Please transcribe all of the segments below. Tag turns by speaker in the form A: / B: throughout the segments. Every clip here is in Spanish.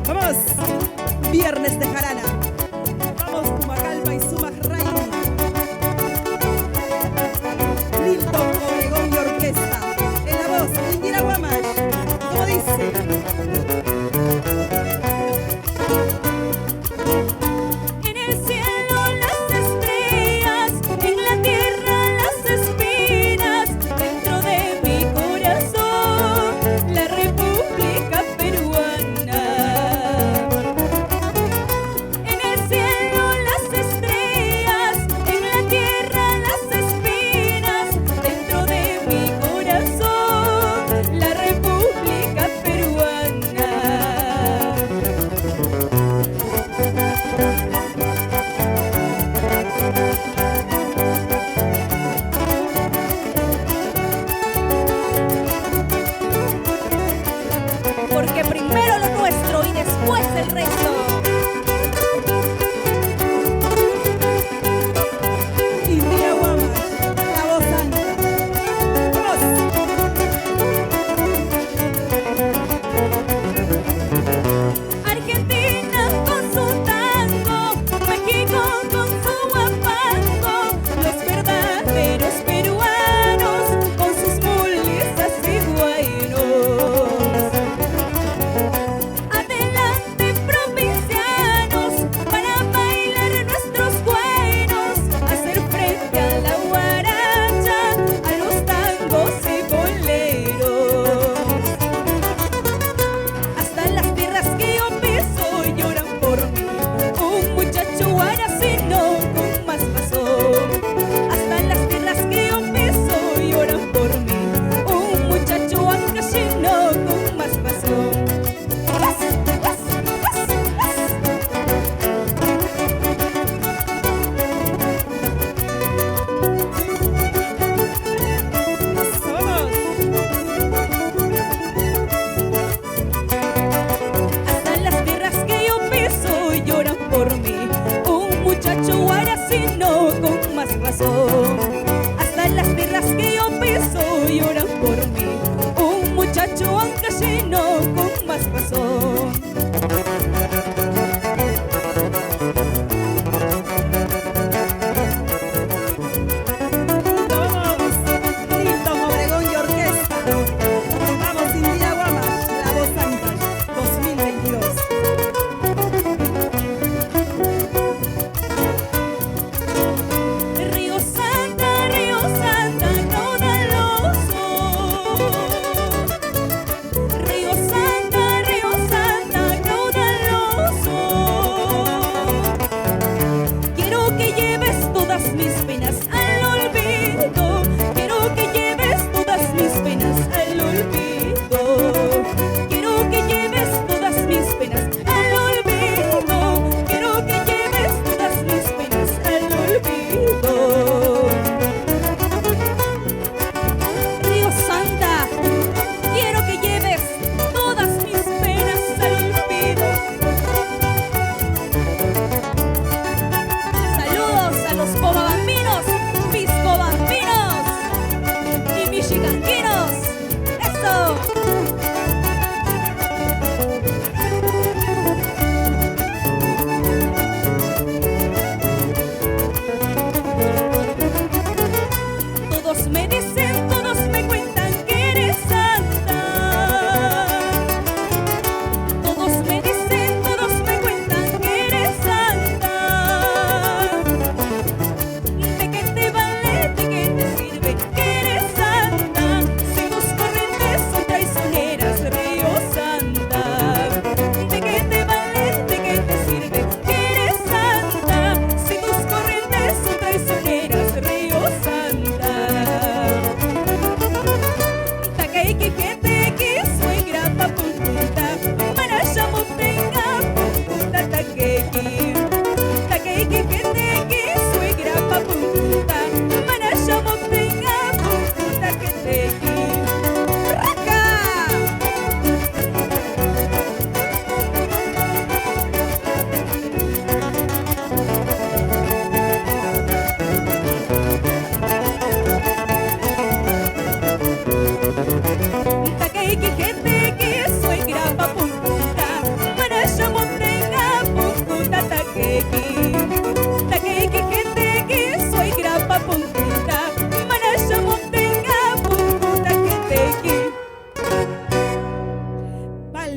A: Vamos, viernes de jarana. Vamos, Pumacalpa y Sumacray. Nilton Obregón y orquesta. En la voz, Indira Guamash. Como dice. Porque primero lo nuestro y después el resto. Indira Guamash, la voz santa. ¡Vamos!
B: Argentina con su tango, México con su guapango, los verdaderos peruanos con sus mulesas y guainos. Adelante provincianos para bailar nuestros buenos, hacer frente a la guaracha, a los tangos y boleros. Hasta las tierras que yo piso lloran por mí, un muchacho guaracino con más razón. Hasta las tierras que yo piso lloran por mí, un muchacho ancashino con más razón.
A: ¡Vamos!
B: Hasta las tierras que yo piso lloran por mí, un muchacho guaracino con más razón. Hasta las tierras que yo piso lloran por mí, un muchacho ancashino con más razón.
A: Vamos, Nilton Obregón y orquesta. Vamos, Indira Guamash, la voz santa. 2022.
B: Río Santa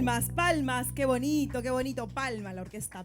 A: Palmas, palmas, qué bonito, Palma la orquesta.